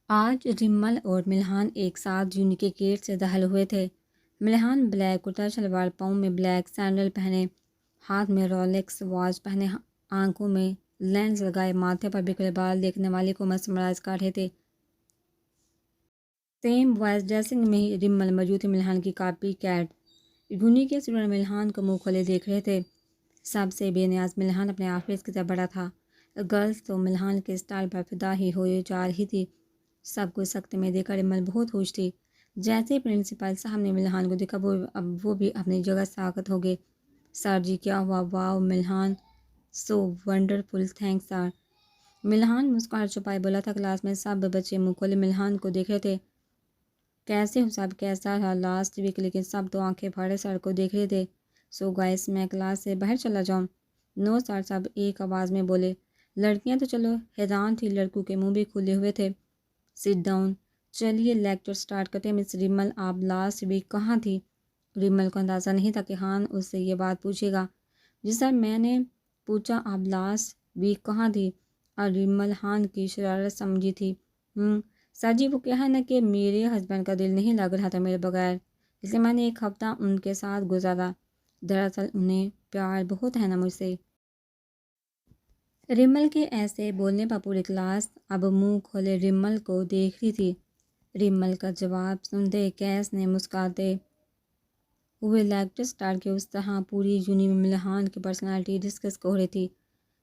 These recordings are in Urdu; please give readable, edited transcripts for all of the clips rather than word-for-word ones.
آج رمل اور ملحان ایک ساتھ یونی کے گیٹ سے داخل ہوئے تھے۔ ملحان بلیک کرتا شلوار، پاؤں میں بلیک سینڈل پہنے، ہاتھ میں رولیکس واچ پہنے، آنکھوں میں لینس لگائے، ماتھے پر بکھرے بال دیکھنے والے کو مسمرائز کر رہے تھے۔ سیم وائس ڈریسنگ میں ہی رمل موجود تھی، ملحان کی کاپی کیٹ۔ یونی کے اسٹوڈنٹ ملحان کو منہ کھولے دیکھ رہے تھے۔ سب سے بے نیاز ملحان اپنے آفس کی طرف بڑھا تھا۔ گرلز تو ملحان کے اسٹائل پر فدا ہی ہوئے جا رہی تھی۔ سب کچھ سخت میں دیکھ کر رمل بہت خوش تھی۔ جیسے پرنسپل صاحب نے ملحان کو دیکھا وہ بھی اپنی جگہ ساکت ہو گئے۔ سر جی کیا ہوا؟ واو ملحان، سو ونڈرفل، تھینکس سر۔ ملحان مسکراہٹ چھپائے بولا تھا۔ کلاس میں سب بچے منہ کھولے ملحان کو دیکھ رہے تھے۔ کیسے ہو سب؟ کیسا رہا لاسٹ ویک؟ لیکن سب تو آنکھیں پھاڑے سر کو دیکھ رہے تھے۔ سو گائس میں کلاس سے باہر چلا جاؤں؟ نو سر، سب ایک آواز میں بولے۔ لڑکیاں تو چلو حیران تھی، لڑکوں کے منہ بھی کھلے ہوئے تھے۔ سٹ ڈاؤن، چلیے لیکچر سٹارٹ کرتے ہیں۔ مس رمل آپ لاسٹ ویک کہاں تھی؟ رمل کو اندازہ نہیں تھا کہ خان اس سے یہ بات پوچھے گا۔ جی سر، میں نے پوچھا آپ لاسٹ ویک کہاں تھی؟ اور رمل خان کی شرارت سمجھی تھی۔ سر جی وہ کیا ہے نا کہ میرے ہسبینڈ کا دل نہیں لگ رہا تھا میرے بغیر، اس لیے میں نے ایک ہفتہ ان کے ساتھ گزارا۔ دراصل انہیں پیار بہت ہے نا مجھ سے۔ رمل کے ایسے بولنے پر پوری کلاس اب منہ کھولے رمل کو دیکھ رہی تھی۔ رمل کا جواب سنتے کیس نے مسکراتے ہوئے لیکچر سٹارٹ کیا۔ اس طرح پوری یونی میں ملحان کی پرسنالٹی ڈسکس ہو رہی تھی۔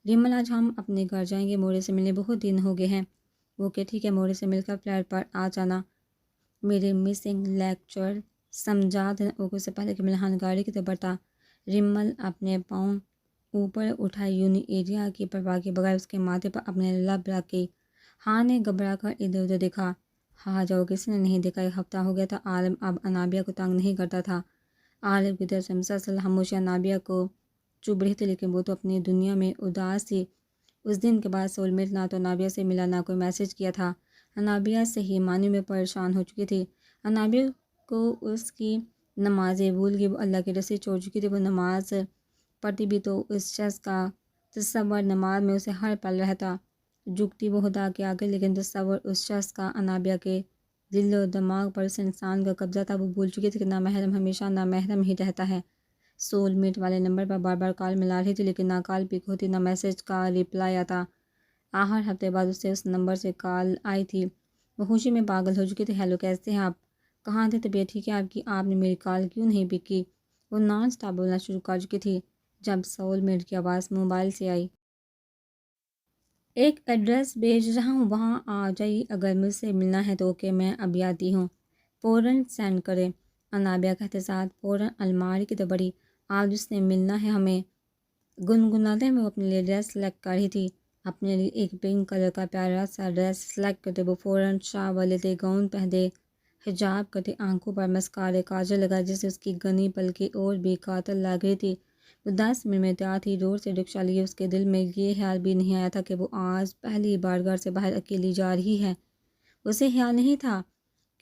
رمل آج ہم اپنے گھر جائیں گے، موڑے سے ملنے بہت دن ہو گئے ہیں۔ اوکے ٹھیک ہے، موڑے سے مل کر فلیٹ پر آ جانا۔ میرے مسنگ لیکچر سمجھا دینا۔ اوکے سے پہلے کہ ملحان گاڑی کی طرف بڑھتا، رمل اپنے پاؤں اوپر اٹھائے، یونی ایریا کی پرواہ کے بغیر اس کے ماتھے پر اپنے لب رکھ کے۔ ہاں نے گھبرا کر ادھر ادھر دیکھا۔ ہاں جاؤ، کسی نے نہیں دیکھا۔ ایک ہفتہ ہو گیا تھا، عالم اب انابیہ کو تنگ نہیں کرتا تھا۔ عالم کی طرف سے مسلسل خاموشی انابیہ کو چبھ رہی تھی، لیکن وہ تو اپنی دنیا میں اداس تھی۔ اس دن کے بعد سول میٹ نہ تو انابیہ سے ملا نہ کوئی میسج کیا تھا۔ انابیہ صحیح معنی میں پریشان ہو چکی تھی۔ انابیہ کو اس کی نمازیں بھول گئی، وہ اللہ کی رسی چھوڑ چکی تھی۔ وہ نماز پڑھتی بھی تو اس شخص کا تصور نماز میں اسے ہر پل رہتا۔ جھکتی وہ خدا کے آگے، لیکن تصور اس شخص کا انابیہ کے دل و دماغ پر اس انسان کا قبضہ تھا۔ وہ بھول چکی تھی کہ نامحرم ہمیشہ نامحرم ہی رہتا ہے۔ سول میٹ والے نمبر پر بار بار کال ملا رہی تھی، لیکن نہ کال پک ہوتی نہ میسج کا رپلائی آتا۔ آخر ہفتے بعد اسے اس نمبر سے کال آئی تھی۔ وہ خوشی میں پاگل ہو چکی تھی۔ ہیلو، کیسے ہیں آپ؟ کہاں تھے؟ طبیعت ٹھیک ہے آپ کی؟ آپ نے میری کال کیوں نہیں پک کی؟ وہ نان سٹاپ بولنا شروع کر چکی تھی جب سول میٹ کی آواز موبائل سے آئی۔ ایک ایڈریس بھیج رہا ہوں، وہاں آ جائیے۔ اگر مجھ سے ملنا ہے تو اوکے، میں ابھی آتی ہوں۔ فوراً سینڈ کریں۔ انابیہ کہتے ساتھ فوراً الماری کی طرف بڑھی۔ آج جس سے ملنا ہے ہمیں۔ گنگناتے ہوئے وہ اپنے لیے ڈریس سلیکٹ کر رہی تھی۔ اپنے لیے ایک پنک کلر کا پیارا سا ڈریس سلیکٹ کرتے وہ فوراً شاور لیتے، گاؤن پہنتے، حجاب کرتے، آنکھوں پر مسکارے کاجل لگا جس سے اس کی گھنی پلکیں اور بھی قاتل لگ رہی تھی۔ وہ 10 منٹ میں تیار تھی۔ روڈ سے رکشہ لیے اس کے دل میں یہ خیال بھی نہیں آیا تھا کہ وہ آج پہلی بار گھر سے باہر اکیلی جا رہی ہے۔ اسے خیال نہیں تھا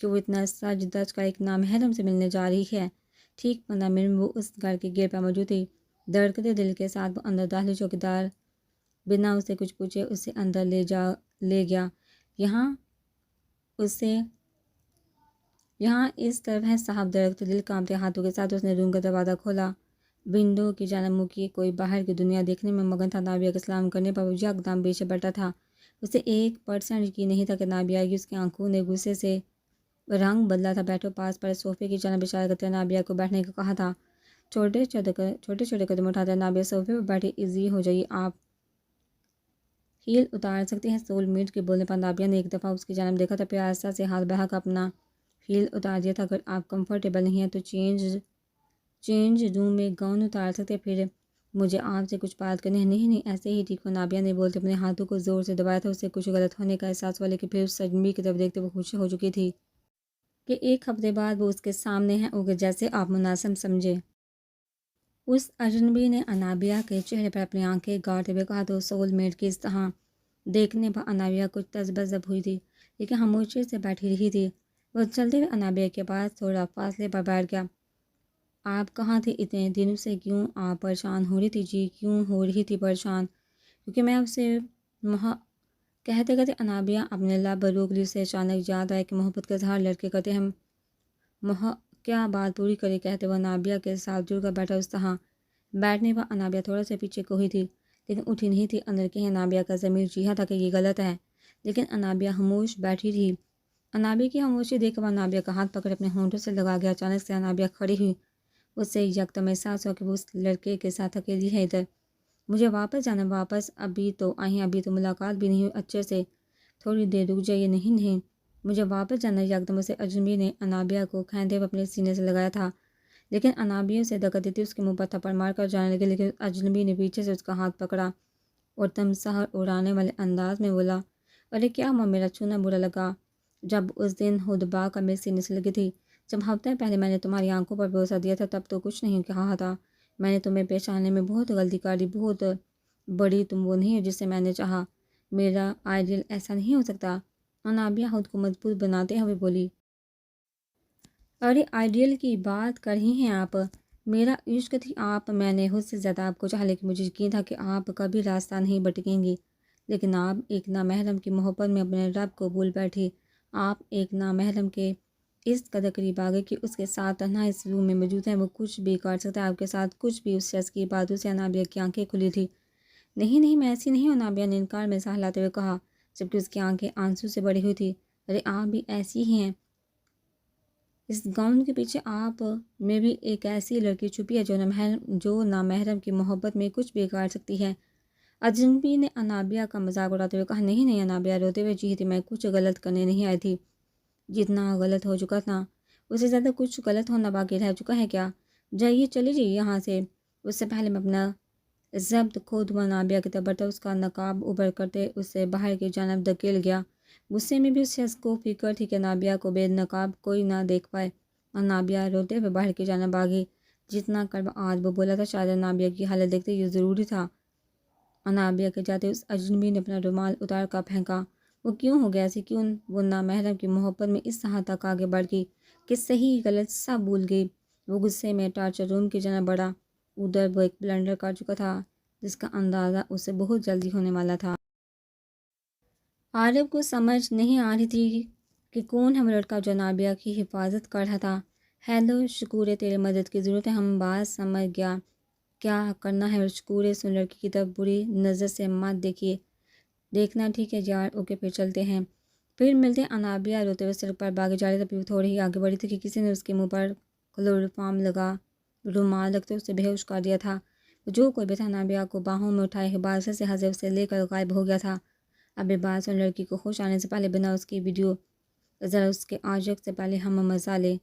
کہ وہ اتنا سج دج کر ایک نامحرم سے ملنے جا رہی ہے۔ ٹھیک 15 منٹ وہ اس گھر کے گیٹ پر موجود تھی۔ دھڑکتے دل کے ساتھ وہ اندر داخل۔ چوکیدار بنا اسے کچھ پوچھے اسے اندر لے گیا۔ یہاں اس طرف ہے صاحب۔ دھڑکتے دل کانپتے ہاتھوں کے ساتھ اس نے روم کا دروازہ کھولا۔ ونڈو کی جانب منہ کیے کوئی باہر کی دنیا دیکھنے میں مگن تھا۔ انابیہ کا سلام کرنے پر وہ یکدم پیچھے بڑھتا تھا۔ اسے 1% یقین نہیں تھا کہ انابیہ آئے گی۔ اس کی آنکھوں نے غصے سے رنگ بدلا تھا۔ بیٹھو، پاس پڑے صوفے کی جانب اشارہ کرتے انابیہ کو بیٹھنے کو کہا تھا۔ چھوٹے چھوٹے قدم اٹھاتے انابیہ صوفے پر بیٹھی۔ ایزی ہو جائیے، آپ ہیل اتار سکتے ہیں۔ سول میٹ کے بولنے پر انابیہ نے ایک دفعہ اس کی جانب دیکھا تھا، پھر آہستہ سے ہاتھ بڑھا کر اپنا ہیل اتار دیا تھا۔ اگر آپ کمفرٹیبل نہیں ہیں تو چینج روم میں گاؤن اتار سکتے ہیں، پھر مجھے آپ سے کچھ بات کرنی ہے۔ نہیں ایسے ہی ٹھیک ہو، انابیہ نے بولتے اپنے ہاتھوں کو زور سے دبایا تھا۔ اسے کچھ غلط ہونے کا احساس ہوا، لیکن پھر اس اجنبی کی طرف دیکھتے وہ خوش ہو چکی تھی کہ ایک ہفتے بعد وہ اس کے سامنے ہے۔ اوکے، جیسے آپ مناسب سمجھے۔ اس اجنبی نے انابیہ کے چہرے پر اپنی آنکھیں گاڑتے ہوئے کہا۔ تو سول میٹ کی اس طرح دیکھنے پر انابیہ کچھ تذبذب ہوئی تھی، لیکن خاموشی سے بیٹھی رہی تھی۔ وہ چلتے ہوئے انابیہ کے پاس تھوڑا فاصلے پر بیٹھ گیا۔ آپ کہاں تھے اتنے دنوں سے؟ کیوں آپ پریشان ہو رہی تھی؟ جی کیوں ہو رہی تھی پریشان؟ کیونکہ میں اسے کہتے کہتے انابیہ اپنے لب روک لی. اسے اچانک یاد آیا کہ محبت کا اظہار لڑکے کرتے ہیں. کیا بات پوری کرے کہتے وہ انابیہ کے ساتھ جڑ کر بیٹھا. اس طرح بیٹھنے پر انابیہ تھوڑا سا پیچھے کو ہوئی تھی لیکن اٹھی نہیں تھی. اندر کہیں انابیہ کا ضمیر چیخا تھا کہ یہ غلط ہے، لیکن انابیہ خاموش بیٹھی تھی. انابیہ کی خاموشی دیکھ کر وہ انابیہ کا ہاتھ پکڑ اپنے ہونٹوں سے لگا گیا. اچانک سے انابیہ کھڑی ہوئی. اس سے یکدم احساس ہوا کہ وہ اس لڑکے کے ساتھ اکیلی ہے. ادھر مجھے واپس جانا. واپس؟ ابھی تو آئی، ابھی تو ملاقات بھی نہیں ہوئی اچھے سے. تھوڑی دیر رک جائیے. نہیں مجھے واپس جانا. یکدم اسے اجنبی نے انابیہ کو کھینچتے ہوئے اپنے سینے سے لگایا تھا، لیکن انابیہ سے دھکا دیتی اس کے منہ پر تھپڑ مار کر جانے لگے. لیکن اجنبی نے پیچھے سے اس کا ہاتھ پکڑا اور تمساح اڑانے والے انداز میں بولا، ارے کیا ہوا؟ میرا چھونا برا لگا؟ جب اس دن ہدبا کا میرے سینے سے لگی تھی، جب ہفتے پہلے میں نے تمہاری آنکھوں پر بھروسہ دیا تھا، تب تو کچھ نہیں کہا تھا. میں نے تمہیں پہچاننے میں بہت غلطی کر دی، بہت بڑی. تم وہ نہیں ہو جسے میں نے چاہا. میرا آئیڈیل ایسا نہیں ہو سکتا. انابیہ خود کو مضبوط بناتے ہوئے بولی، ارے آئیڈیل کی بات کر ہی ہیں آپ؟ میرا عشق تھی آپ. میں نے خود سے زیادہ آپ کو چاہا، لیکن مجھے یقین تھا کہ آپ کبھی راستہ نہیں بھٹکیں گی. لیکن آپ ایک نامحرم کی محبت میں اپنے رب کو بھول بیٹھی. آپ ایک نامحرم کے اس قدر قریب آ گئے کہ اس کے ساتھ تنہا اس روم میں موجود ہیں. وہ کچھ بھی کر سکتا ہے آپ کے ساتھ، کچھ بھی. اس شخص کی باتوں سے انابیہ کی آنکھیں کھلی تھی. نہیں میں ایسی نہیں ہوں. انابیہ نے انکار میں سہ لاتے ہوئے کہا، جبکہ اس کی آنکھیں آنسو سے بڑی ہوئی تھی. ارے آپ بھی ایسی ہی ہیں. اس گاؤن کے پیچھے آپ میں بھی ایک ایسی لڑکی چھپی ہے جو نامحرم کی محبت میں کچھ بھی کر سکتی ہے. اجنبی نے انابیہ کا مذاق اڑاتے ہوئے کہا، نہیں. انابیہ روتے ہوئے چیخی تھی، میں کچھ غلط کرنے نہیں آئی تھی. جتنا غلط ہو چکا تھا اس سے زیادہ کچھ غلط ہونا باقی رہ چکا ہے کیا؟ جائیے، چلی جائیے یہاں سے. اس سے پہلے میں اپنا ضبط کھو دوں. انابیہ کی طرف بڑھتا اس کا نقاب اوپر کرتے اس سے باہر کی جانب دھکیل گیا. غصے میں بھی اس شخص کو فکر تھی کہ انابیہ کو بے نقاب کوئی نہ دیکھ پائے. انابیہ روتے ہوئے باہر کی جانب آگئی. جتنا کڑوا آج وہ بولا تھا، شاید انابیہ کی حالت دیکھتے یہ ضروری تھا. انابیہ کے جاتے اس اجنبی نے اپنا رومال اتار کر پھینکا. وہ کیوں ہو گیا ایسی؟ کیوں وہ نامحرم کی محبت میں اس حد تک آگے بڑھ گئی کہ صحیح غلط سب بھول گئی؟ وہ غصے میں ٹارچر روم کی جانب بڑھا. ادھر وہ ایک بلنڈر کر چکا تھا جس کا اندازہ اسے بہت جلدی ہونے والا تھا. عارف کو سمجھ نہیں آ رہی تھی کہ کون ہے وہ لڑکا جو انابیہ کی حفاظت کر رہا تھا. ہیلو شکورے، تیرے مدد کی ضرورت ہے. ہم بات سمجھ گیا کیا کرنا ہے. شکورے سن لڑکی کی طرف بری نظر سے مت دیکھیے. دیکھنا ٹھیک ہے یار، اوکے پھر چلتے ہیں. پھر ملتے ہیں. انابیہ روتے ہوئے سڑک پر بھاگے جا رہی تھی. تھوڑی ہی آگے بڑھی تھی کہ کسی نے اس کے منہ پر کلوروفارم لگا رومال رکھتے اسے بے ہوش کر دیا تھا. جو کوئی بھی تھا انابیہ کو باہوں میں اٹھائے حفاظت سے حذف سے لے کر غائب ہو گیا تھا. اب بات سن لڑکی کو ہوش آنے سے پہلے بنا اس کی ویڈیو ذرا اس کے عاشق سے پہلے ہم مزہ لے.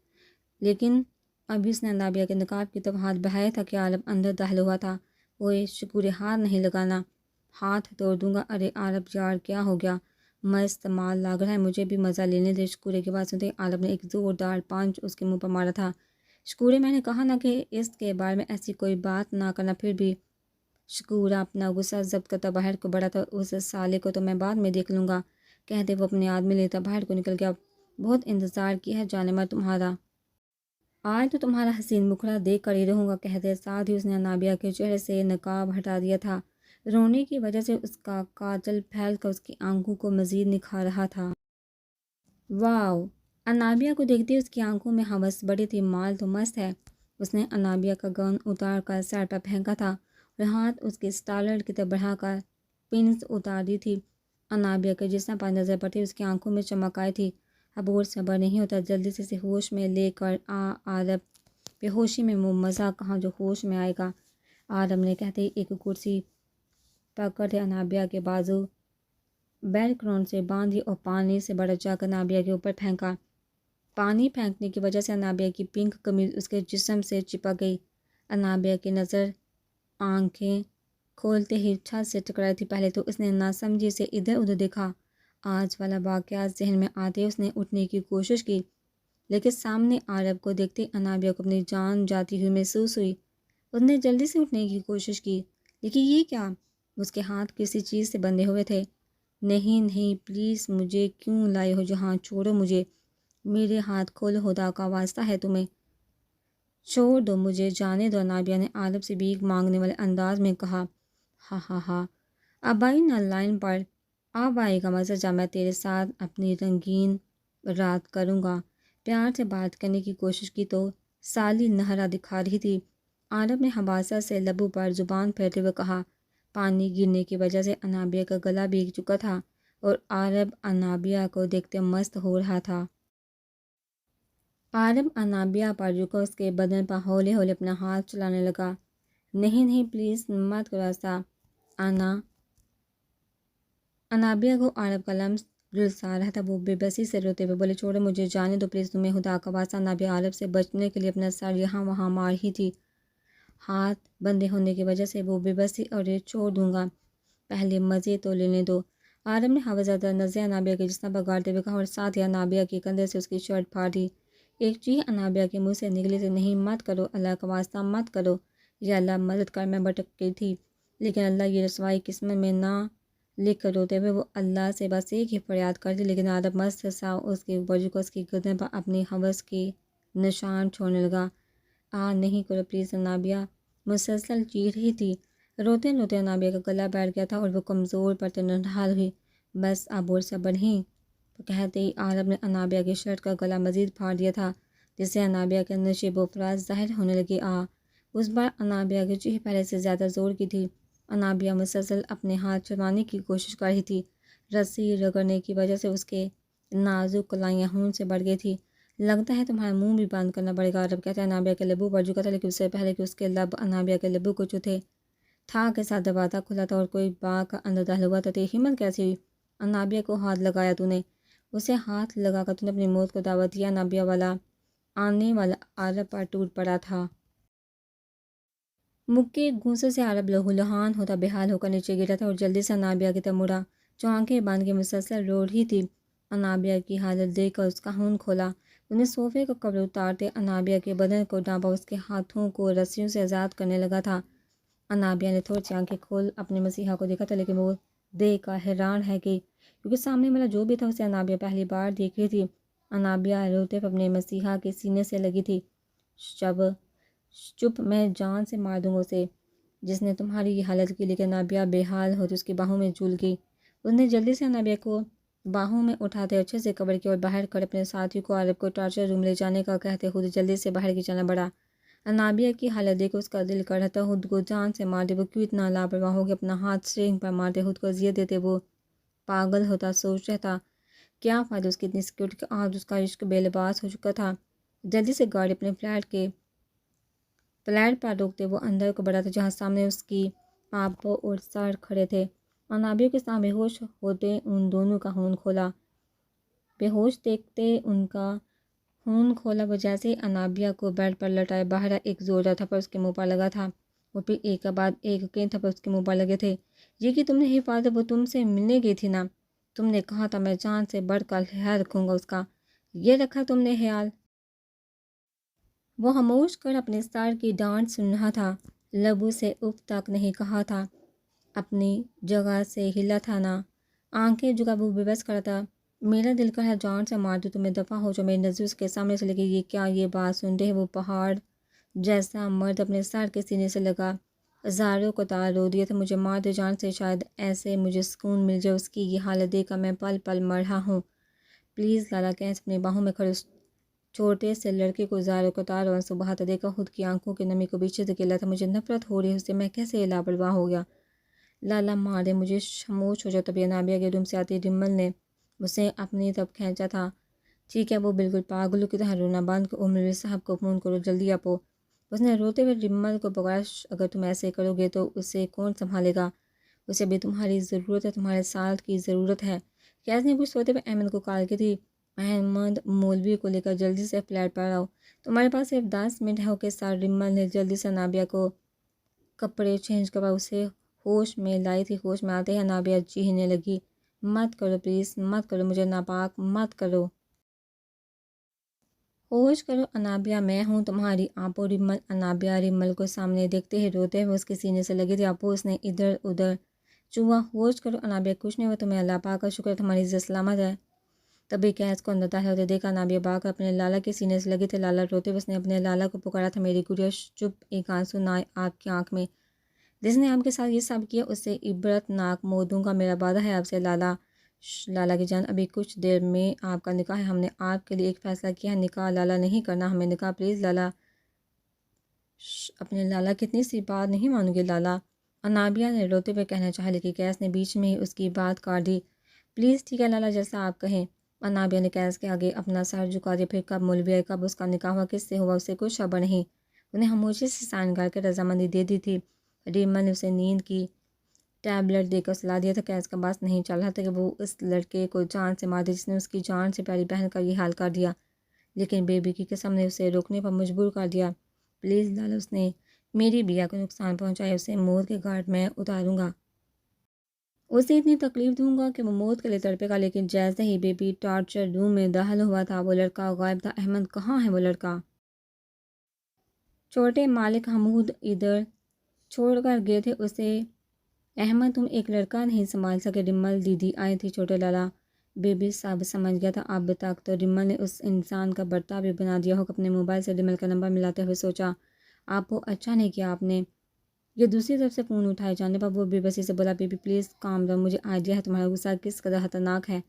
لیکن ابھی اس نے انابیہ کے نقاب کی طرف ہاتھ بڑھایا تھا کہ عارف اندر داخل ہوا تھا. وہ شکورے ہاتھ نہیں لگانا، ہاتھ توڑ دوں گا. ارے عارف یار کیا ہو گیا؟ مست مال لگ رہا ہے، مجھے بھی مزہ لینے دے. شکورے کی بات سنتے عارف نے ایک زوردار پانچ اس کے منہ پر مارا تھا. شکورے، میں نے کہا نا کہ اس کے بارے میں ایسی کوئی بات نہ کرنا. پھر بھی شکورہ اپنا غصہ ضبط کرتا باہر کو بڑھا تھا. اس سالے کو تو میں بعد میں دیکھ لوں گا کہتے وہ اپنے آدمی لیتا باہر کو نکل گیا. بہت انتظار کیا ہے جانمر تمہارا، آج تو تمہارا حسین مکھڑا دیکھ کر ہی رہوں گا کہتے ساتھ ہی اس نے انابیہ کے چہرے سے نقاب ہٹا دیا تھا. رونے کی وجہ سے اس کا کاجل پھیل کر اس کی آنکھوں کو مزید نکھار رہا تھا. واو! انابیہ کو دیکھتے اس کی آنکھوں میں ہوس بڑی تھی. مال تو مست ہے. اس نے انابیہ کا گاؤن اتار کر سر پر پھینکا تھا اور ہاتھ اس کے اسٹالر کی طرف بڑھا کر پنس اتار دی تھی. انابیہ کے جسم پر نظر پڑتی اس کی آنکھوں میں چمک آئی تھی. اب اور صبر نہیں ہوتا، جلدی سے اسے ہوش میں لے کر عارف. بے ہوشی میں وہ مزہ کہاں جو ہوش میں آئے گا. عارف نے کہتے ہی ایک کرسی پکڑ انابیہ کے بازو بیلکرون سے باندھی اور پانی سے بڑھ جا کر انابیہ کے اوپر پھینکا. پانی پھینکنے کی وجہ سے انابیہ کی پنک قمیض اس کے جسم سے چپک گئی. انابیہ کی نظر آنکھیں کھولتے ہی چھت سے ٹکرائی تھی. پہلے تو اس نے ناسمجھی سے ادھر ادھر دیکھا. آج والا واقعات ذہن میں آتے اس نے اٹھنے کی کوشش کی، لیکن سامنے عارف کو دیکھتے انابیہ کو اپنی جان جاتی ہوئی محسوس ہوئی. اس نے جلدی سے اٹھنے کی کوشش کی، لیکن یہ کیا؟ اس کے ہاتھ کسی چیز سے بندھے ہوئے تھے. نہیں پلیز، مجھے کیوں لائے ہو جہاں؟ چھوڑو مجھے، میرے ہاتھ کھولو، خدا کا واسطہ ہے تمہیں، چھوڑ دو مجھے، جانے دو. انابیہ نے عارف سے بھیک مانگنے والے انداز میں کہا. ہا اب آئی نا لائن پر. اب آئے گا مزہ جب میں تیرے ساتھ اپنی رنگین رات کروں گا۔ پیار سے بات کرنے کی کوشش کی تو سالی نہرا دکھا رہی تھی۔ عارب نے حواسہ سے لبوں پر زبان پھیرتے ہوئے کہا۔ پانی گرنے کی وجہ سے انابیہ کا گلا بھیگ چکا تھا اور عارب انابیہ کو دیکھتے مست ہو رہا تھا۔ عارب انابیہ پر رکا، اس کے بدن پر ہولے ہولے اپنا ہاتھ چلانے لگا۔ نہیں نہیں پلیز مت کرو ایسا۔ انابیہ کو عارب کا لمس رلسا رہا تھا۔ وہ بے بسی سے روتے ہوئے بولے چھوڑو مجھے جانے دو پلیز، تمہیں خدا کا واسطہ۔ انابیہ عارب سے بچنے کے لیے اپنا سر یہاں وہاں مار رہی تھی۔ ہاتھ بندھے ہونے کی وجہ سے وہ بے بسی اور یہ چھوڑ دوں گا، پہلے مزے تو لینے دو۔ عارب نے ہوا زدہ نظریں انابیہ کے جسم پر گاڑتے ہوئے کہا اور ساتھ ہی انابیہ کے کندھے سے اس کی شرٹ پھاڑ دی۔ ایک چیخ انابیہ کے منہ سے نکلی تھی، نہیں مت کرو، اللہ کا واسطہ مت کرو، یا اللہ مدد کر، میں بھٹک گئی تھی لیکن اللہ یہ رسوائی قسمت میں نہ لکھ کر روتے ہوئے وہ اللہ سے بس ایک ہی فریاد کرتی، لیکن عارب مست سا اس کے اوپر جھکا، اس کی گردن پر اپنی ہوس کے نشان چھوڑنے لگا۔ نہیں کرو پلیز۔ انابیہ مسلسل چیخ رہی تھی۔ روتے روتے انابیہ کا گلا بیٹھ گیا تھا اور وہ کمزور پڑتے نڈھال ہوئی۔ بس اب اور صبر نہیں، کہتے ہی عارب نے انابیہ کی شرٹ کا گلا مزید پھاڑ دیا تھا، جس سے انابیہ کے نشیب و فراز ظاہر ہونے لگی۔ اس بار انابیہ کی چیخ پہلے سے زیادہ زور کی تھی۔ انابیہ مسلسل اپنے ہاتھ چھڑوانے کی کوشش کر رہی تھی۔ رسی رگڑنے کی وجہ سے اس کے نازک کلائیاں خون سے بڑھ گئی تھی۔ لگتا ہے تمہارا منہ بھی بند کرنا پڑے گا، عارب کہتے انابیہ کے لبوں پر جھکا تھا، لیکن اس سے پہلے کہ اس کے لب انابیہ کے لبوں کو چھوتے تھا کے ساتھ دروازہ کھلا تھا اور کوئی باغ کا اندر داخل ہوا تھا۔ تیری ہمت کیسی ہوئی؟ انابیہ کو ہاتھ لگایا تو نے؟ اسے ہاتھ لگا کر تو نے اپنی موت کو دعوت دیا؟ انابیہ والا آنے والا عارب پر ٹوٹ پڑا تھا۔ مکے غصے سے عارب لہولہان ہوتا بے حال ہو کر نیچے گرا تھا اور جلدی سے انابیہ کی طرف مڑا، جو آنکھیں باندھ کے مسلسل رو رہی تھی۔ انابیہ کی حالت دیکھ کر اس کا خون کھولا۔ انہیں صوفے کا کور اتارتے انابیہ کے بدن کو ڈانپا، اس کے ہاتھوں کو رسیوں سے آزاد کرنے لگا تھا۔ انابیہ نے تھوڑی سی آنکھیں کھول اپنے مسیحا کو دیکھا تھا، لیکن وہ دیکھ کر حیران ہے کہ کیونکہ سامنے والا جو بھی تھا اسے انابیہ پہلی بار دیکھ رہی تھی۔ انابیہ روتے ہوئے اپنے مسیحا کے سینے سے لگی تھی۔ چپ، میں جان سے مار دوں گا اسے جس نے تمہاری یہ حالت کی۔ لیکن انابیہ بے حال ہوتی اس کی باہوں میں جھول گئی۔ اس نے جلدی سے انابیہ کو باہوں میں اٹھاتے اچھے سے کور کیا اور باہر کھڑے اپنے ساتھی کو عارب کو ٹارچر روم لے جانے کا کہتے خود جلدی سے باہر کی چلنا بڑھا۔ انابیہ کی حالت دیکھ اس کا دل کر رہا تھا خود کو جان سے مار دے، وہ کیوں اتنا لاپرواہ ہو گیا، اپنا ہاتھ سٹیئرنگ پر مارتے خود کو اذیت دیتے وہ پاگل ہوتا۔ سوچ رہا تھا کیا فائدہ اس کی اتنی سیکیورٹی کا، آج اس کا عشق بے لباس ہو چکا تھا۔ جلدی سے گاڑی اپنے فلیٹ پر روکتے وہ اندر کو بڑھا تھا، جہاں سامنے اس کی آپا اور سر کھڑے تھے۔ انابیہ کے سامنے بے ہوش ہوتے ان دونوں کا خون کھولا، بے ہوش دیکھتے ان کا خون کھولا۔ وہ جیسے انابیہ کو بیڈ پر لٹائے باہر ایک زوردار تھپڑ اس کے منہ پر لگا تھا اور پھر ایک کے بعد ایک کئی تھپڑ اس کے منہ پر لگے تھے۔ یہ کہ تم نے حفاظت، وہ تم سے ملنے گئی تھی نا، تم نے کہا تھا میں جان سے بڑھ کر خیال رکھوں گا اس کا، یہ رکھا تم نے خیال؟ وہ خاموش کر اپنے سر کی ڈانٹ سن رہا تھا، لبوں سے اف تک نہیں کہا تھا، اپنی جگہ سے ہلا تھا نہ، آنکھیں جھکا وہ بے بس کھڑا تھا۔ میرا دل کہا جان سے مار دوں تمہیں، دفعہ ہو جو میری نظر کے سامنے سے لگے۔ یہ کیا؟ یہ بات سنتے ہیں وہ پہاڑ جیسا مرد اپنے سر کے سینے سے لگا ہزاروں قطار رو دیا تھا۔ مجھے مار دے جان سے، شاید ایسے مجھے سکون مل جائے، اس کی یہ حالت دیکھ کر میں پل پل مر رہا ہوں، پلیز لالا۔ کیس اپنی باہوں میں کھڑے چھوٹے سے لڑکے کو ہزاروں قطار آنسو بہاتا دیکھا خود کی آنکھوں کی نمی کو پیچھے دھکیلا تھا۔ مجھے نفرت ہو رہی ہے اس سے، میں کیسے لاپرواہ ہو گیا؟ لالا مار دے مجھے، خاموش ہو جاؤ۔ تبھی انابیہ کے روم سے آتی رمل نے اسے اپنی طرف کھینچا تھا۔ ٹھیک ہے، وہ بالکل پاگلوں کی طرح رونا بند کر مولوی صاحب کو فون کرو جلدی اپو۔ اس نے روتے ہوئے رمل کو پکڑا، اگر تم ایسے کرو گے تو اسے کون سنبھالے گا؟ اسے بھی تمہاری ضرورت ہے، تمہارے ساتھ کی ضرورت ہے۔ کیس نے کچھ سوتے ہوئے احمد کو کال کی تھی، احمد مولوی کو لے کر جلدی سے فلیٹ پر آؤ، تمہارے پاس صرف 10 منٹ ہے۔ Okay sir. رمل نے جلدی سے انابیہ کو کپڑے چینج کروا اسے ہوش میں لائی تھی۔ ہوش میں آتے ہی انابیہ چیخنے لگی، مت کرو پلیز، مت کرو، مجھے ناپاک مت کرو، ہوش کرو انابیہ، میں ہوں تمہاری آپو رمل۔ انابیہ رمل کو سامنے دیکھتے ہی روتے ہوئے اس کے سینے سے لگی تھی۔ آپو اس نے ادھر ادھر چوہا، ہوش کرو انابیہ، کچھ نہیں ہوا تمہیں، اللہ پاک کا شکر ہے تمہاری عزت سلامت ہے۔ تبھی کیس کو اندر داخل ہوتے دیکھا انابیہ بھاگ کر اپنے لالا کے سینے سے لگے تھے۔ لالا روتے ہوئے اس نے اپنے لالا کو پکارا تھا، میری گڑیا چپ، ایک آنسو نہ آئے آپ کی آنکھ میں، جس نے آپ کے ساتھ یہ سب کیا اس سے عبرت ناک موت دوں گا۔ میرا وعدہ ہے آپ سے لالا، لالا کی جان، ابھی کچھ دیر میں آپ کا نکاح ہے۔ ہم نے آپ کے لیے ایک فیصلہ کیا ہے، نکاح لالا نہیں کرنا ہمیں نکاح، پلیز لالا۔ اپنے لالا کتنی سی بات نہیں مانوں گے لالا، انابیہ نے روتے ہوئے کہنا چاہا، لیکن کیس نے بیچ میں ہی اس کی بات کاٹ دی۔ پلیز ٹھیک ہے لالا، جیسا آپ کہیں۔ انابیہ نے کیس کے آگے اپنا سر جھکا دیا۔ پھر کب مولوی آئے، کب اس کا نکاح ہوا، کس سے ہوا، اسے کچھ خبر نہیں۔ انہیں خاموشی سے سائن کر کے رضامندی دے دی تھی۔ ریمل نے اسے نیند کی ٹیبلٹ دے کر سلا دیا تھا۔ کیس کا بس نہیں چل رہا تھا کہ وہ اس لڑکے کو جان سے مار دے جس نے اس کی جان سے پیاری بہن کا یہ حال کر دیا، لیکن بیبی کی قسم نے اسے روکنے پر مجبور کر دیا۔ پلیز لالا، اس نے میری بیا کو نقصان پہنچایا، اسے موت کے گھاٹ میں اتاروں گا، اسے اتنی تکلیف دوں گا کہ وہ موت کے لیے تڑپے گا۔ لیکن جیسے ہی بیبی ٹارچر روم میں داخل ہوا تھا وہ لڑکا غائب تھا۔ احمد کہاں ہے وہ لڑکا؟ چھوٹے مالک حمود ادھر چھوڑ کر گئے تھے اسے۔ احمد تم ایک لڑکا نہیں سنبھال سکے، ریمل دیدی آئی تھی چھوٹے لالا۔ بیبی سب سمجھ گیا تھا اب تک تو ریمل نے اس انسان کا برتاؤ بھی بنا دیا ہو۔ اپنے موبائل سے ریمل کا نمبر ملاتے ہوئے سوچا، آپ کو اچھا نہیں کیا آپ نے یہ دوسری طرف سے فون اٹھائے جانے پر وہ بے بسی سے بولا، بیبی پلیز کام ڈاؤن، مجھے آئیڈیا ہے تمہارا غصہ کس قدر خطرناک ہے،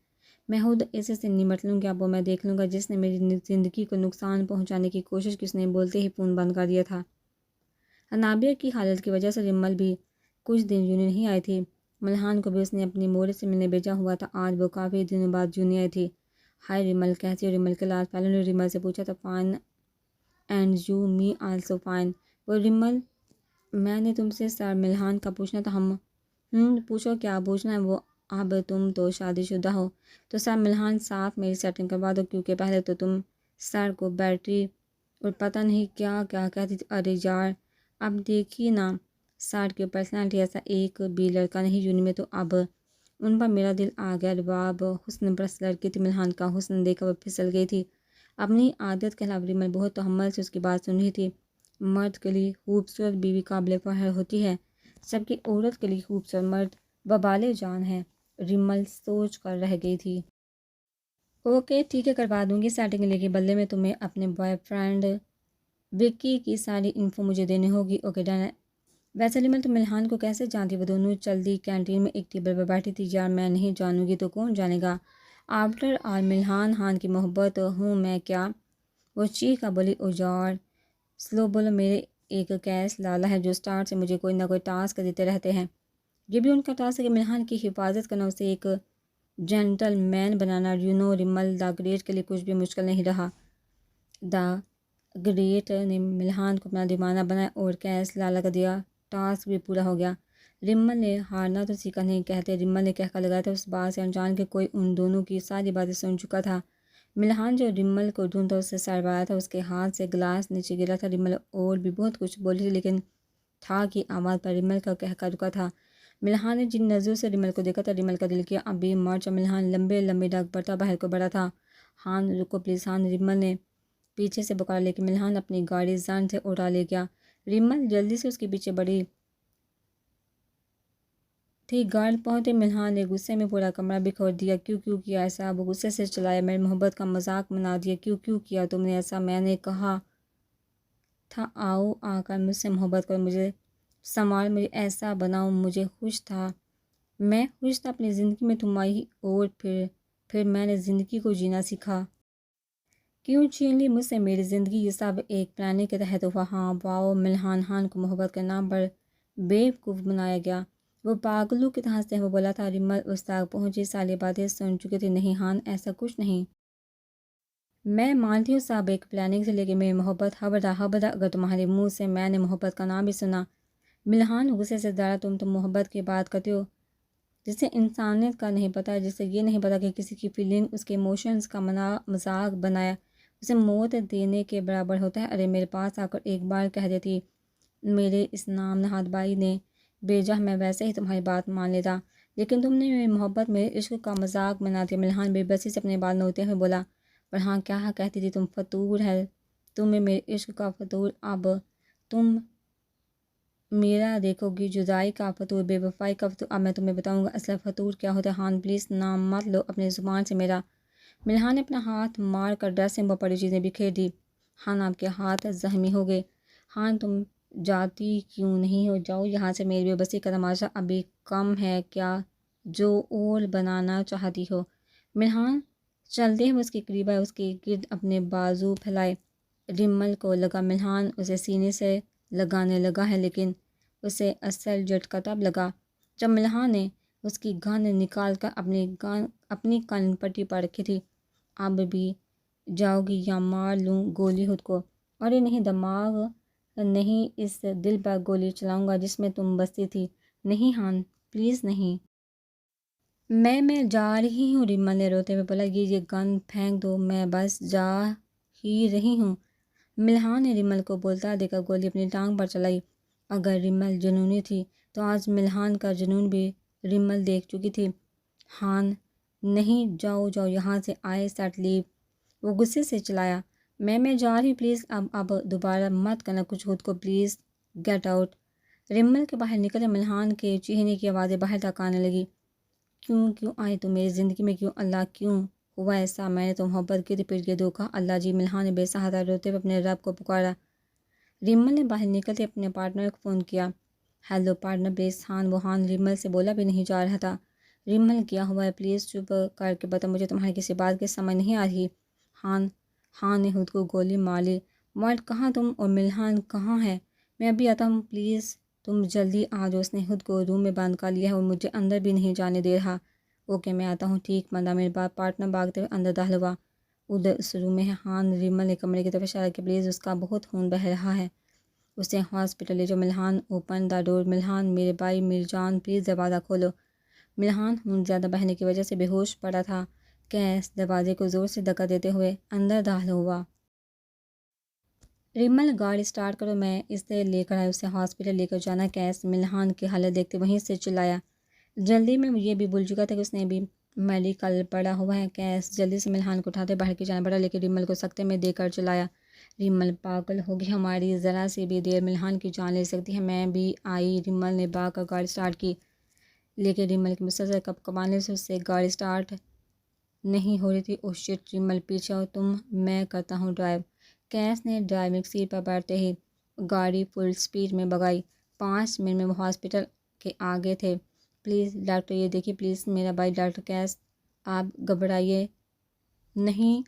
میں خود اسے سے نمٹ لوں گی، اب وہ میں دیکھ لوں گا جس نے میری زندگی کو نقصان پہنچانے کی کوشش کی، اس نے بولتے ہی فون بند کر دیا تھا۔ انابیہ کی حالت کی وجہ سے ریمل بھی کچھ دن یونین نہیں آئی تھی۔ ملحان کو بھی اس نے اپنی مورد سے ملنے بھیجا ہوا تھا، آج وہ کافی دنوں بعد یونین آئی تھی۔ ہائی ریمل کیسی ہو؟ ریمل کے لاس پہلو نے ریمل سے پوچھا تھا۔ Fine and you? Me also fine. وہ ریمل میں نے تم سے سر ملحان کا پوچھنا تھا۔ ہم پوچھو کیا پوچھنا ہے، وہ اب تم تو شادی شدہ ہو تو سر ملحان ساتھ میری سیٹنگ کروا دو، کیونکہ پہلے تو تم سر کو بیٹری اور پتہ نہیں کیا کیا کہتی تھی۔ ارے یار اب دیکھیے نا سر کی پرسنالٹی، ایسا ایک بھی لڑکا نہیں یونین میں، تو اب ان پر میرا دل آ گیا۔ رباب حسن پرست لڑکی تھی، ملحان کا حسن دیکھ کر وہ پھسل گئی تھی۔ اپنی عادت کے خلاف ریمل بہت تحمل سے اس کی بات سن رہی تھی۔ مرد کے لیے خوبصورت بیوی قابل فخر ہوتی ہے، سب کی عورت کے لیے خوبصورت مرد وبال جان ہے۔ ریمل سوچ کر رہ گئی تھی۔ اوکے ٹھیک ہے کروا دوں گی سیٹنگ، لیکن بدلے میں تمہیں اپنے بوائے فرینڈ وکی کی ساری انفو مجھے دینی ہوگی۔ اوکے ڈن ہے۔ ویسے ریمل تم ملحان کو کیسے جانتی؟ وہ دونوں جلدی کینٹین میں ایک ٹیبل پر بیٹھی تھی۔ یار میں نہیں جانوں گی تو کون جانے گا، آفٹر آل ملحان خان کی محبت ہوں میں کیا؟ وہ چیخ کر بولی، او یار سلو بولو، میرے ایک کیس لالا ہے جو اسٹارٹ سے مجھے کوئی نہ کوئی ٹاسک دیتے رہتے ہیں، یہ بھی ان کا ٹاسک ہے کہ ملحان کی حفاظت کرنا، اسے ایک جینٹل مین بنانا۔ You know Rimal the great کے لیے کچھ بھی مشکل نہیں رہا۔ دا گریٹ نے ملحان کو اپنا دیوانہ بنایا اور کیس لالا کا دیا ٹاسک بھی پورا ہو گیا۔ ریمل نے ہارنا تو سیکھا نہیں کہتے، ریمل نے کہہ کر لگایا تھا اس بات سے انجان کہ کوئی ان دونوں کی ساری باتیں سن چکا تھا۔ ملحان جو ریمل کو ڈھونڈتا اس سے سر بایا تھا، اس کے ہاتھ سے گلاس نیچے گرا تھا۔ ریمل اور بھی بہت کچھ بولی تھی لیکن تھا کی آواز پر ریمل کا کہہ کر رکا تھا۔ ملحان نے جن نظروں سے ریمل کو دیکھا تھا، ریمل کا دل کیا اب بھی مارچ۔ ملحان لمبے لمبے ڈگ پڑتا باہر کو بڑھا تھا۔ ہان رکو پلیز ہان، ریمل نے پیچھے سے پکڑا، لیکن ملحان اپنی گاڑی زن سے اڑا لے گیا۔ ریمل جلدی سے اس کے پیچھے بڑھی تھی۔ گارڈ پہنچتے ملحان نے غصے میں پورا کمرہ بکھور دیا۔ کیوں کیا ایسا؟ وہ غصے سے چلایا، میری محبت کا مذاق بنا دیا، کیوں کیا تم نے ایسا؟ میں نے کہا تھا آؤ آ کر مجھ سے محبت کرو، مجھے سنوار، مجھے ایسا بناؤ، مجھے خوش تھا، میں خوش تھا اپنی زندگی میں تم آئی اور پھر میں نے زندگی کو جینا سیکھا۔ کیوں چھین لی مجھ سے میری زندگی؟ یہ سب ایک پلاننگ کے تحت ہوا۔ ہاں واؤ، ملحان خان کو محبت کے نام پر بیوقوف بنایا گیا، وہ پاگلوں کی طرح سے وہ بولا تھا۔ ریمل اس تک پہنچی ساری باتیں سن چکی تھی۔ نہیں ہان ایسا کچھ نہیں، میں مانتی ہوں سب ایک پلاننگ سے، لیکن میری محبت خبردار اگر تمہارے منہ سے میں نے محبت کا نام بھی سنا۔ ملحان غصے سے دارا، تم محبت کی بات کرتے ہو جسے انسانیت کا نہیں پتہ، جسے یہ نہیں پتہ کہ کسی کی فیلنگ، اس کے ایموشنز کا مذاق بنایا اسے موت دینے کے برابر ہوتا ہے۔ ارے میرے پاس آ کر ایک بار کہہ دیتی، میرے اس نام نہاد بھائی نے بھیجا، میں ویسے ہی تمہاری بات مان لیتا، لیکن تم نے میری محبت، میرے عشق کا مذاق بنا دیا۔ ملحان بے بسی سے اپنے بال نوچتے ہوئے بولا، پر ہاں کیا کہتی تھی تم؟ فطور ہے تمہیں میرے عشق کا فطور، اب تم میرا دیکھو گی جدائی کا فطور، بے وفائی کا فطور، اب میں تمہیں بتاؤں گا اصل فطور کیا ہوتا ہے۔ ہان پلیز نام مت لو اپنی زبان سے میرا۔ ملحان نے اپنا ہاتھ مار کر ڈریسنگ پر پڑی چیزیں بکھیر دی۔ ہان آپ کے ہاتھ زخمی ہو گئے۔ ہان تم جاتی کیوں نہیں ہو؟ جاؤ یہاں سے، میری بے بسی کا تماشا ابھی کم ہے کیا جو اور بنانا چاہتی ہو؟ ملحان چلتے ہوئے اس کے قریب آئے، اس کے گرد اپنے بازو پھیلائے۔ ریمل کو لگا ملحان اسے سینے سے لگانے لگا ہے، لیکن اسے اصل جھٹکا تب لگا جب ملحان نے اس کی گن نکال کر اپنی کان پٹی پر رکھی تھی۔ اب بھی جاؤ گی یا مار لوں گولی خود کو؟ ارے نہیں، دماغ نہیں، اس دل پر گولی چلاؤں گا جس میں تم بستی تھی۔ نہیں ہان، پلیز نہیں۔ میں جا رہی ہوں، ریمل نے روتے ہوئے بولا۔ یہ گن پھینک دو، میں بس جا ہی رہی ہوں۔ ملحان نے ریمل کو بولتا دے کر گولی اپنی ٹانگ پر چلائی۔ اگر ریمل جنونی تھی تو آج ملحان کا جنون بھی ریمل دیکھ چکی تھی۔ ہان نہیں، جاؤ یہاں سے، آئی سیٹ لیو، وہ غصے سے چلایا۔ میں جا رہی ہوں، پلیز اب دوبارہ مت کرنا کچھ خود کو، پلیز گیٹ آؤٹ۔ ریمل کے باہر نکلے ملحان کے چیخنے کی آوازیں باہر تک آنے لگی۔ کیوں آئی تم میری زندگی میں؟ کیوں اللہ، کیوں ہوا ایسا؟ میں نے تو محبت گرد پھر کے دھوکا، اللہ جی۔ ملحان نے بے سہارا روتے ہوئے اپنے رب کو پکارا۔ ریمل نے باہر نکلتے اپنے پارٹنر کو فون کیا۔ Hello partner please. ہان ریمل سے بولا بھی نہیں جا رہا تھا۔ ریمل کیا ہوا ہے؟ پلیز چپ کر کے بتا مجھے، تمہاری کسی بات کی سمجھ نہیں آ رہی۔ ہان نے خود کو گولی مار لی۔ واٹ، کہاں تم اور ملحان کہاں ہے؟ میں ابھی آتا ہوں، پلیز تم جلدی آ جاؤ۔ اس نے خود کو روم میں بند کر لیا ہے اور مجھے اندر بھی نہیں جانے دے رہا۔ اوکے میں آتا ہوں، ٹھیک بندہ میرے بعد۔ پارٹنر بھاگتے ہوئے اندر داخل ہوا۔ ادھر اس روم میں ہے ہان۔ ریمل نے کمرے کی طرف اشارہ کیا۔ پلیز، اس کا بہت خون بہہ رہا ہے، اسے ہاسپٹل لے جاؤ۔ ملحان اوپن دا ڈور۔ ملحان میرے بھائی میرجان، پلیز دروازہ کھولو۔ ملحان خون زیادہ بہنے کی وجہ سے بے ہوش پڑا تھا۔ کیس دروازے کو زور سے دھکا دیتے ہوئے اندر داخل ہوا۔ ریمل گاڑی سٹارٹ کرو، میں اسے لے کر آئی، اسے ہاسپٹل لے کر جانا۔ کیس ملحان کی حالت دیکھتے وہیں سے چلایا۔ جلدی میں یہ بھی بھول چکا تھا کہ اس نے بھی میڈیکل پڑھا ہوا ہے۔ کیس جلدی سے ملحان کو اٹھاتے باہر کی جانا پڑا، لیکن ریمل کو سکتے میں دے کر چلایا۔ ریمل پاگل ہوگی، ہماری ذرا سی بھی دیر ملحان کی جان لے سکتی ہے۔ میں بھی آئی۔ ریمل نے بھاگ کر گاڑی سٹارٹ کی، لیکن ریمل کی مسلسل کپکپانے سے اس سے گاڑی سٹارٹ نہیں ہو رہی تھی۔ اوہ شٹ، ریمل پیچھے آؤ تم، میں کرتا ہوں ڈرائیو۔ کیس نے ڈرائیونگ سیٹ پر بیٹھتے ہی گاڑی فل سپیڈ میں بھگائی۔ 5 منٹ میں وہ ہاسپٹل کے آگے تھے۔ پلیز ڈاکٹر، یہ دیکھیے پلیز میرا بھائی ڈاکٹر کیس، آپ گھبرائیے نہیں،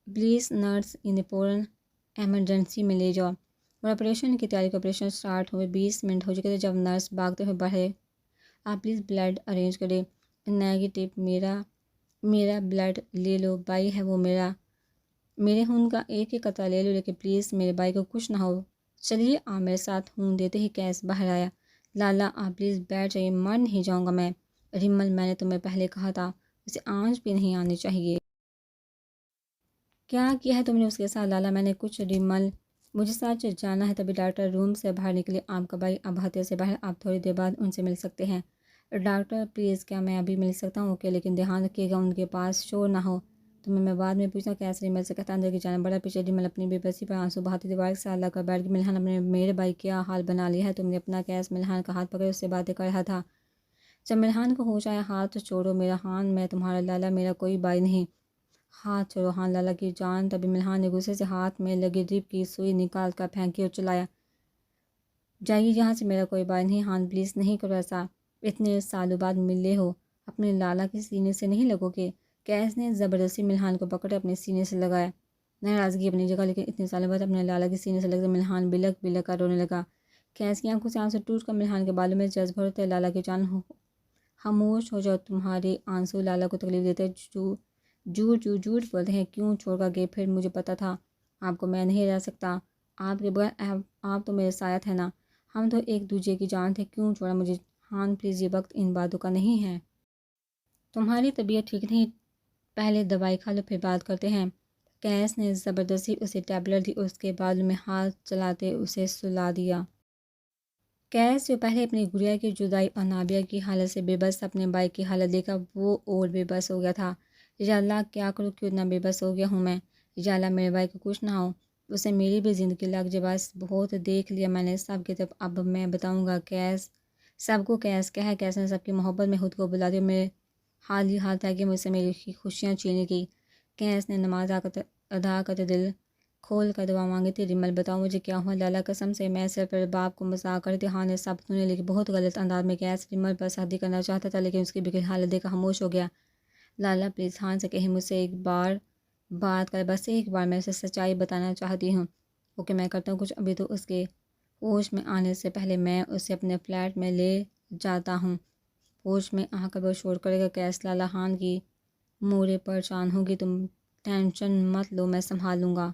پلیز نرس انہیں فوراً ایمرجنسی میں لے جاؤ۔ اور آپریشن کی تیاری کا آپریشن سٹارٹ ہوئے 20 منٹ ہو چکے تھے جب نرس بھاگتے ہوئے بڑھے۔ آپ پلیز بلڈ ارینج کریں۔ نیگیٹو، میرا بلڈ لے لو، بھائی ہے وہ میرا، میرے خون کا ایک ہی قطرہ لے لو، لیکن پلیز میرے بھائی کو کچھ نہ ہو۔ چلیے آپ میرے ساتھ، خون دیتے ہی کیس باہر آیا۔ لالا آپ پلیز بیٹھ جائیے، مر نہیں جاؤں گا میں۔ ریمل میں نے تمہیں پہلے کہا تھا، اسے آنچ بھی نہیں آنی چاہیے۔ کیا کیا ہے تم نے اس کے ساتھ؟ لالا میں نے کچھ، ریمل مجھے سچ جانا ہے۔ تبھی ڈاکٹر روم سے باہر نکلے۔ آپ کا بھائی اب ہتھیار سے باہر، آپ تھوڑی دیر بعد ان سے مل سکتے ہیں۔ ڈاکٹر پلیز، کیا میں ابھی مل سکتا ہوں؟ اوکے، لیکن دھیان رکھیے گا ان کے پاس شور نہ ہو۔ تمہیں میں بعد میں پوچھنا۔ کیسے ریمل سے کہتا اندر کی جانا بڑا پیچھے۔ ریمل اپنی بے بسی پر آنسو بہاتی دیوار کے ساتھ لگ کر بیٹھ گئی۔ ملحان میرے بھائی کیا حال بنا لیا ہے تم نے اپنا؟ کیس ملحان کا ہاتھ پکڑے اس سے باتیں کر رہا تھا۔ جب ملحان کو ہوش آیا، ہاتھ چھوڑو میرا ہان، میں تمہارا لالا، میرا کوئی بھائی نہیں۔ ہاتھ چھوڑو ہان، لالا کی جان۔ تبھی ملحان نے غصے سے ہاتھ میں لگی ڈرپ کی سوئی نکال کر پھینکی اور چلایا۔ جائیے یہاں سے، میرا کوئی بھائی نہیں۔ ہان پلیز نہیں کرو ایسا، اتنے سالوں بعد ملے ہو، اپنے لالا کے سینے سے نہیں لگو گے؟ کیس نے زبردستی ملحان کو پکڑ اپنے سینے سے لگایا۔ ناراضگی اپنی جگہ، لیکن اتنے سالوں بعد اپنے لالا کے سینے سے لگتے ملحان بلک بلک کر رونے لگا۔ کیس کی آنکھوں سے آنسو ٹوٹ کر ملحان کے بالوں میں جذب ہوتے۔ لالا کی جان خاموش ہو جاؤ، تمہارے آنسو لالا کو تکلیف دیتے۔ جھوٹ بولتے ہیں، کیوں چھوڑ کر گئے؟ پھر مجھے پتا تھا آپ کو میں نہیں رہ سکتا، آپ کے بغیر آپ تو میرے سایہ ہے نا، ہم تو ایک دوسرے کی جان تھے، کیوں چھوڑا مجھے؟ ہان پلیز، یہ وقت ان باتوں کا نہیں ہے، تمہاری طبیعت ٹھیک نہیں، پہلے دوائی کھا لو پھر بات کرتے ہیں۔ کیس نے زبردستی اسے ٹیبلٹ دی اور اس کے بالوں میں ہاتھ چلاتے اسے سلا دیا۔ کیس جو پہلے اپنی گڑیا کی جدائی اور نابیہ کی حالت سے بے بس، اپنے بھائی کی حالت دیکھا وہ اور بے بس ہو گیا تھا۔ یا اللہ کیا کروں، کیوں اتنا بے بس ہو گیا ہوں میں؟ یا اللہ میرے بھائی کو کچھ نہ ہو، اسے میری بھی زندگی لگ جائے، بس بہت دیکھ لیا میں نے سب کی طرف، اب میں بتاؤں گا کیس سب کو۔ کیس کیا ہے؟ کیس نے سب کی محبت میں خود کو بلا دیا، میرے حال ہے کہ مجھ سے میری خوشیاں چھینی گئی۔ کیس نے نماز ادا کرتے دل کھول کر دعا مانگی تھی۔ ریمل بتاؤ مجھے کیا ہوا؟ لالا قسم سے میں صرف باپ کو مذاق کر رہی تھی۔ ہاں نے ثابت ہونے لگی بہت غلط انداز میں گیس ریمل پر سختی کرنا چاہتا تھا لیکن اس کی بگڑی حالت دیکھ کر خاموش ہو گیا۔ لالا پلیز ہاں سے کہیں، مجھ سے ایک بار بات کر، بس ایک بار، میں اسے سچائی بتانا چاہتی ہوں۔ اوکے میں کرتا ہوں کچھ، ابھی تو اس کے ہوش میں آنے سے پہلے میں اسے اپنے فلیٹ میں لے جاتا ہوں۔ ہوش میں آ کر وہ شور کرے گا کیس لالا خان کی مورے پریشان ہوگی، تم ٹینشن مت لو میں سنبھال لوں گا۔